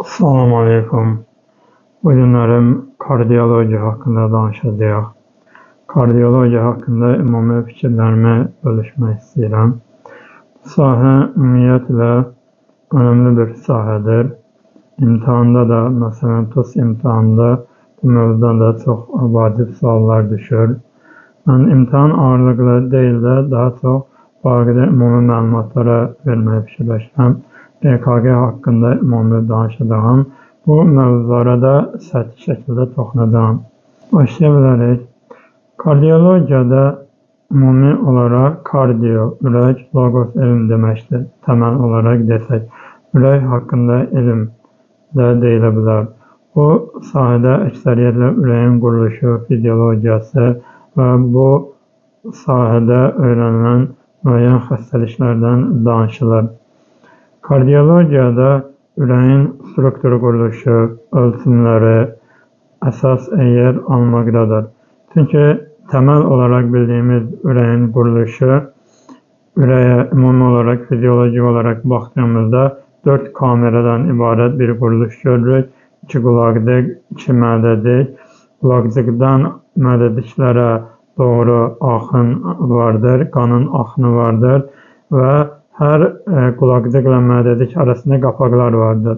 Assalamu alaikum. Bugünlerim kardiyoloji hakkında danışacağıq. Kardiyoloji hakkında ümumi fikirlərimi bölüşmək istəyirəm. Sahə ümumiyyətlə önemli bir sahədir. İmtahanda da, məsələn, TUS imtahanında bu mövzuda da çox vacib suallar düşür. Mən imtahan ağırlıqlı deyil də daha çox vaqədə ümumi məlumatlara verməyə fikirləşirəm. EKG haqqında ümumi danışacağım. Bu mövzulara da səthi şəkildə toxunacağım. Başlaya bilərik. Kardiyologiyada ümumi olaraq kardiyo, ürək, logos elm deməkdir. Təməl olaraq desək, ürək haqqında elm də deyilə bilər. Bu sahədə əksəriyyətlə ürəyin quruluşu, fiziologiyası və bu sahədə öyrənilən müəyyən xəstəliklərdən danışılır. Kardiyologiyada ürəyin struktur quruluşu, ölçümləri əsas yer almaqdadır. Çünki təməl olaraq bildiyimiz ürəyin quruluşu, ürəyə ümumi olaraq fiziolojik olaraq baxdığımızda 4 kameradan ibarət bir quruluş görürük. 2 qulaqcıq, 2 mədəcik. Qulaqcıqdan mədəciklərə doğru axın vardır, qanın axını vardır və hər qulaqcıqla mədəcik arasında qapaqlar vardır.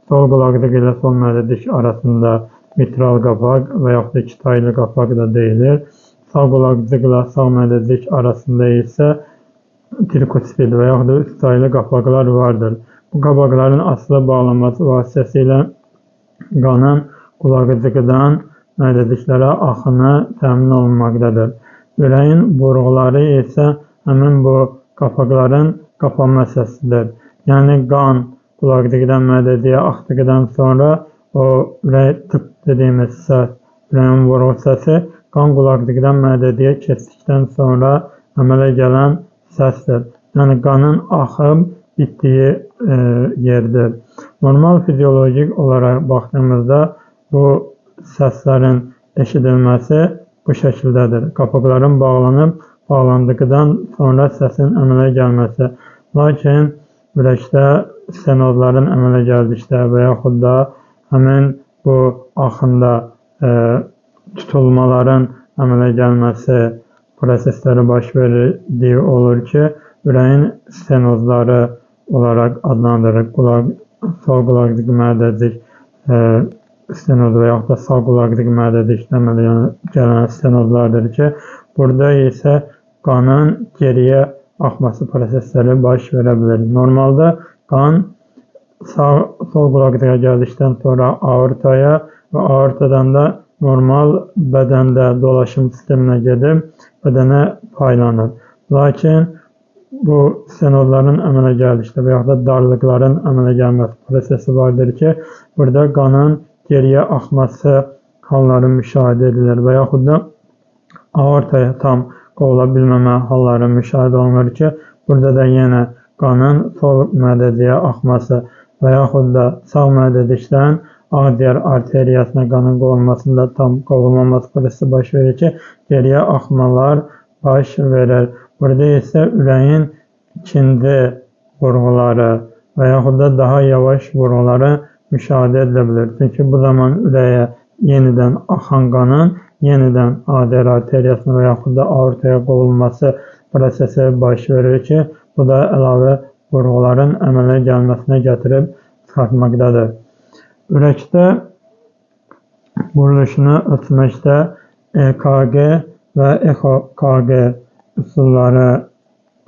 Sol qulaqcıq ilə sol mədəcik arasında mitral qapaq və yaxud da 2 taylı qapaq da deyilir. Sağ qulaqcıqla sağ mədəcik arasında isə trikospid və yaxud da 3 taylı qapaqlar vardır. Bu qapaqların asılı bağlanması vasitəsilə qanın qulaqcıqdan mədəciklərə axını təmin olunmaqdadır. Ürəyin burğuları isə həmin bu qapaqların qapanma səsidir. Yəni qan qulaqcıqdan mədəciyə axdıqdan sonra o ürək tıp dediyimiz səs, ürəyin vurğu səsi qan qulaqcıqdan mədəciyə keçdikdən sonra əmələ gələn səsdir. Yəni qanın axıb bitdiyi yerdir. Normal fiziolojik olaraq baxdığımızda bu səslərin eşidilməsi bu şəkildədir. Qapaqların bağlandıqdan sonra səsin əmələ gəlməsi. Lakin ürəkdə stenozların əmələ gəldikdə və yaxud da həmin bu axında tutulmaların əmələ gəlməsi prosesləri baş verdiyi olur ki, ürəyin stenozları olaraq adlandırılır. Sol qulaqcıq mədəcik stenozu və yaxud da sağ qulaqcıq mədəcikdə əmələ gələn stenozlardır ki, burada isə qanın geriyə axması prosesləri baş verə bilir. Normalda qan sol qulaqcığa gəldikdən sonra aortaya və aortadan da normal bədəndə dolaşım sisteminə gedib bədənə paylanır. Lakin bu stenozların əmələ gəldikdə və yaxud da darlıqların əmələ gəlməsi prosesi vardır ki, burada qanın geriyə axması halları müşahidə edilir və yaxud da aortaya tam qovula bilməmə halları müşahidə olunur ki, burada da yenə qanın sol mədəciyə axması və yaxud da sağ mədəcikdən ağciyər arteriyasına qanın qovulmasında tam qovulmaması prosesi baş verir ki, geriyə axmalar baş verir. Burada isə ürəyin ikinci vurğuları və yaxud da daha yavaş vurğuları müşahidə edilə bilir. Çünki bu zaman ürəyə yenidən axan qanın yenidən ağciyər arteriyasına və yaxud da aortaya qovulması prosesi baş verir ki, bu da əlavə vurğuların əmələ gəlməsinə gətirib çıxartmaqdadır. Ürəkdə quruluşunu ölçməkdə EKG və EKG üsulları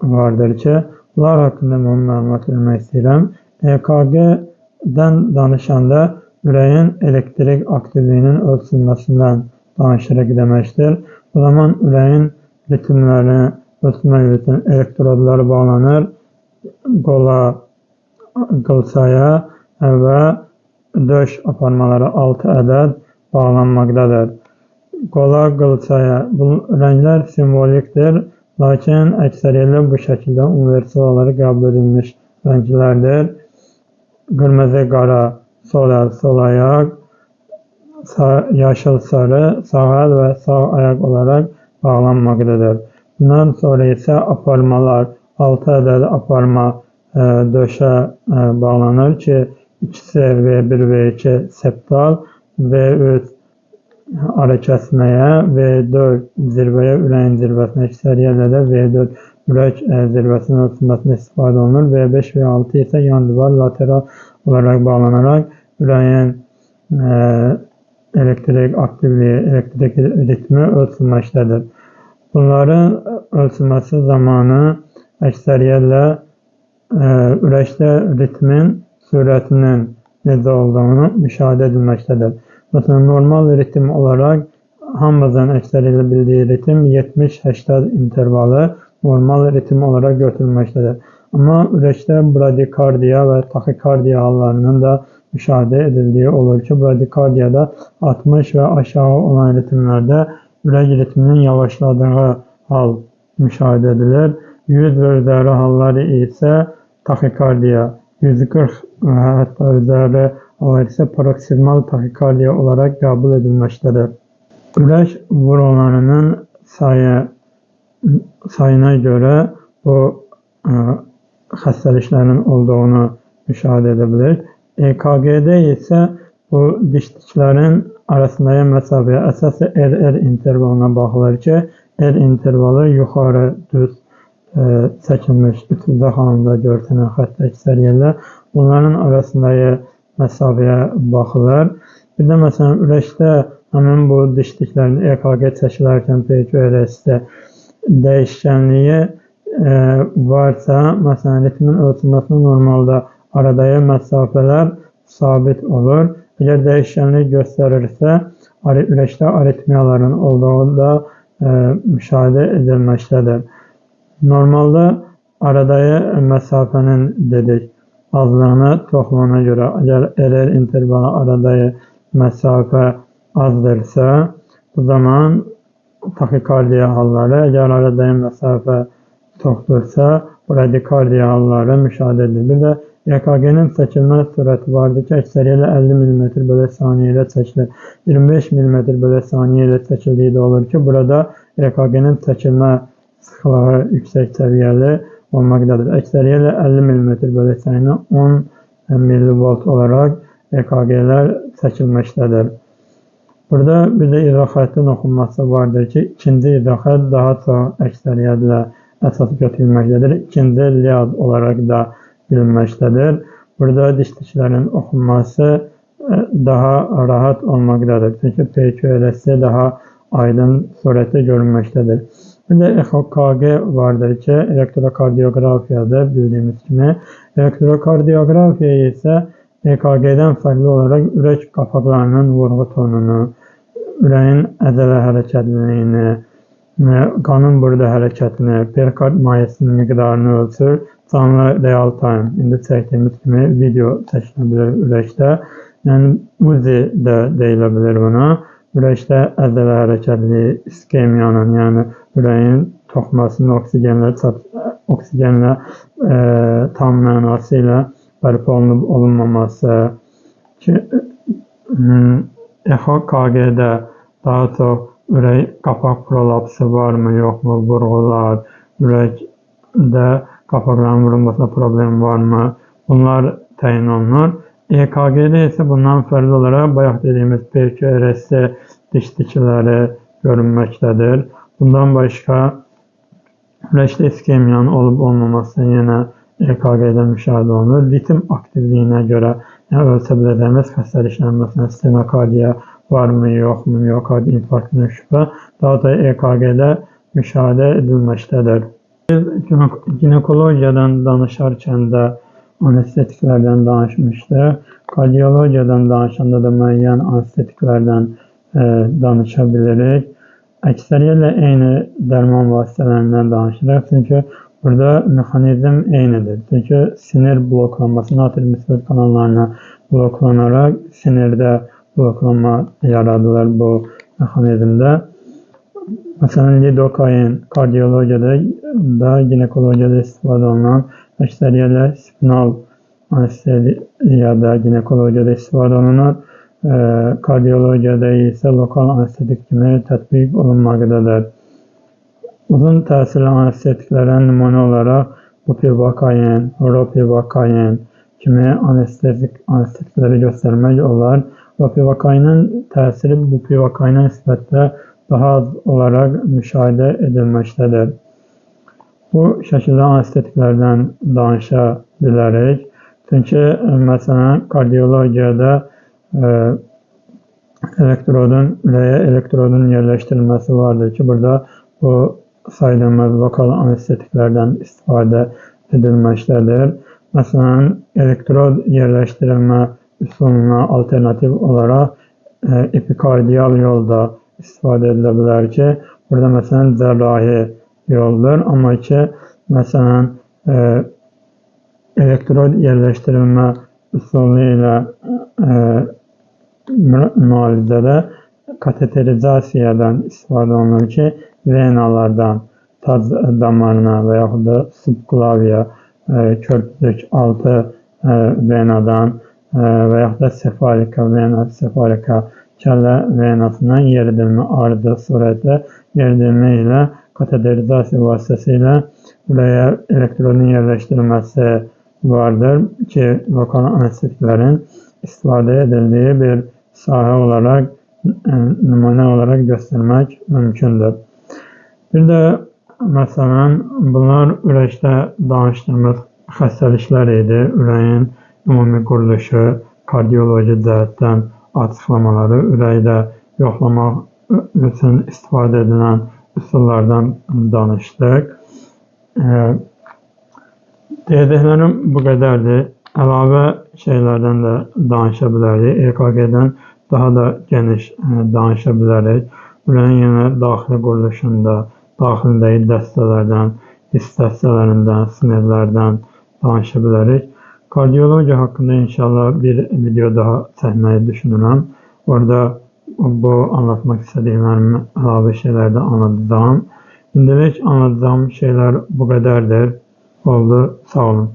vardır ki, bunlar haqqında məlumat vermək istəyirəm. EKG-dən danışanda ürəyin elektrik aktivliyinin ölçülməsindən danışırıq deməkdir. Bu zaman ürəyin ritmlərini ölçmək üçün elektrodlar bağlanır. Qola, qılçaya və döş aparmaları 6 ədəd bağlanmaqdadır. Qola, qılçaya bu rənglər simvolikdir, lakin əksəriyyətlə bu şəkildə universal olaraq qəbul edilmiş rənglərdir. Qırmızı, qara, sol əl, sol ayaq, yaşıl, sarı, sağ əl və sağ ayaq olaraq bağlanmaqdadır. Bundan sonra isə aparmalar, 6 ədəd aparma döşə bağlanır ki, ikisi V1, V2 septal, V3 ara kəsməyə, V4 zirvəyə, ürəyin zirvəsinə, əksəriyyətlə də V4 ürək zirvəsinin ölçülməsində istifadə olunur. V5 və 6 isə yan divar lateral olaraq bağlanaraq ürəyin elektrik aktivliyi, elektrik ritmi ölçülməkdədir. Bunların ölçülməsi zamanı əksəriyyətlə ürəkdə ritmin sürətinin necə olduğunu müşahidə edilməkdədir. Məsələn, normal ritim olaraq hamımızın əksəriyyətlə bildiyi ritim 70-80 intervalı normal ritim olaraq götürülməkdədir. Amma ürəkdə bradikardiya və taxikardiya hallarının da müşahidə edildiyi olur ki, bradikardiyada 60 və aşağı olan ritmlərdə ürək ritminin yavaşladığı hal müşahidə edilir. 100 və üzəri halları isə taxikardiya, 140 və hətta üzəri hallar isə paroksimal taxikardiya olaraq qəbul edilməkdədir. Ürək vurulmalarının sayına görə bu xəstəliklərin olduğunu müşahidə edə bilir. EKG-də isə bu dişliklərin arasındakı məsafəyə əsasən RR intervalına baxılır ki, R intervalı yuxarı düz çəkilmiş ütüldə halında görsənən xətt əksəriyyətlə bunların arasındakı məsafəyə baxılır. Bir də məsələn ürəkdə həmin bu dişliklərin EKG çəkilərkən PQRS-də dəyişkənliyi varsa, məsələn ritmin ölçülməsində normalda aradakı məsafələr sabit olur. Əgər dəyişkənlik göstərirsə, ürəkdə aritmiyaların olduğu da müşahidə edilməkdədir. Normalda aradakı məsafənin dedik azlığına, çoxluğuna görə, əgər RR intervalı aradakı məsafə azdırsa, bu zaman taxikardiya halları, əgər aradakı məsafə çoxdursa, bradikardiya halları müşahidə edilir. Bir də EKG-nin çəkilmə sürəti vardır ki, əksəriyyətlə 50 mm/saniyə ilə çəkilir. 25 mm/saniyə ilə çəkildiyi də olur ki, burada EKG-nin çəkilmə sıxlığı yüksək səviyyəli olmaqdadır. Əksəriyyətlə 50 mm/saniyə 10 mV olaraq EKG-lər çəkilməkdədir. Burada bir də idrar xəttinin oxunması vardır ki, ikinci idrar xətt daha çox əksəriyyətlə əsas götürülməkdədir. İkinci liad olaraq da bilinməkdədir. Burada dişliklərin oxunması daha rahat olmaqdadır. Çünki PQRS daha aydın surətdə görünməkdədir. Bir də EKG vardır ki, elektrokardioqrafiyada bildiyimiz kimi. Elektrokardioqrafiya isə EKG-dən fərqli olaraq ürək qapaqlarının vurğu tonunu, ürəyin əzələ hərəkətliliyini, qanın burada hərəkətini, perikard mayesinin miqdarını ölçür. Canlı real time, indi çəkdiyimiz kimi video çəkilə bilir ürəkdə. Yəni, UZI də deyilə bilir buna. Ürəkdə əzələ hərəkətliliyi, iskemiyanın, yəni ürəyin toxmasının oksigenlə tam mənası ilə bərpa olunub olunmaması ki, EKG-də daha çox ürək qapaq prolapsı varmı, yoxmu, vurğular, ürəkdə qapaqların vurulmasında problem varmı, bunlar təyin olunur. EKG-də isə bundan fərqli olaraq bayaq dediyimiz PQRS dişlikləri görünməkdədir. Bundan başqa ürəkdə iskemiyanın olub-olmaması yenə EKG-də müşahidə olunur. Ritim aktivliyinə görə ölçə biləcəyimiz xəstəliklər, məsələn, stenokardiya varmı, yoxmu, miokard infarktının şübhə daha da EKG-də müşahidə edilməkdədir. Ginekologiyadan danışarkən də anestetiklərdən danışmışdıq. Kardiologiyadan danışanda da müəyyən anestetiklərdən danışa bilirik. Əksəriyyətlə eyni dərman vasitələrindən danışırıq. Çünki burada mexanizm eynidir. Çünki sinir bloklanması, natri müsbət kanallarına bloklanaraq sinirdə bloklanma yaradılır bu mexanizmdə. Məsələn, lidokain kardiologiyada da, ginekologiyada istifadə olunan əksəriyyətlə spinal anesteziyada, ginekologiyada istifadə olunur. Kardiologiyada isə lokal anestetik kimi tətbiq olunmaqdadır. Uzun təsirli anestetiklərə nümunə olaraq bupivacain, ropivakain kimi anestetikləri göstərmək olar. Propivakainin təsiri bupivakaina nisbətdə daha az olaraq müşahidə edilməkdədir. Bu şəkildə anestetiklərdən danışa bilərik. Çünki məsələn kardiologiyada ürəyə elektrodun yerləşdirilməsi vardır ki, burada bu saydığımız lokal anestetiklərdən istifadə edilməkdədir. Məsələn, elektrod yerləşdirilmə üsuluna alternativ olaraq epikardial yolda istifadə edilə bilər ki, burada məsələn cərrahi yoldur. Amma ki, məsələn, elektrod yerləşdirilmə üsulu ilə müalicədə kateterizasiyadan istifadə olunur ki, venalardan tac damarına və yaxud da subklaviya, körpücük altı venadan və yaxud da sefalika kəllə venasından yeridilmə arıcı surətlə yeridilmə ilə kateterizasiya vasitəsilə ürəyə elektrodun yerləşdirilməsi vardır ki, lokal anestetiklərin istifadə edildiyi bir sahə olaraq, nümunə olaraq göstərmək mümkündür. Bir də, məsələn, bunlar ürəkdə danışdığımız xəstəliklər idi. Ürəyin ümumi quruluşu, kardioloji cəhətdən açıqlamaları, ürəkdə yoxlamaq üçün istifadə edilən üsullardan danışdıq. Deyəcəklərim bu qədərdir. Əlavə şeylərdən də danışa bilərik. EKG-dən daha da geniş danışa bilərik. Ürəyin yenə daxili quruluşunda, daxilindəki dəstələrdən, hiss dəstələrindən, sinirlərdən danışa bilərik. Kardiologiya haqqında inşallah bir video daha çəkməyi düşünürəm. Orada bu anlatmaq istədiklərimi əlavə şeylərdə anlatacağım. İndilik anlatacağım şeylər bu qədərdir. Oldu, sağ olun.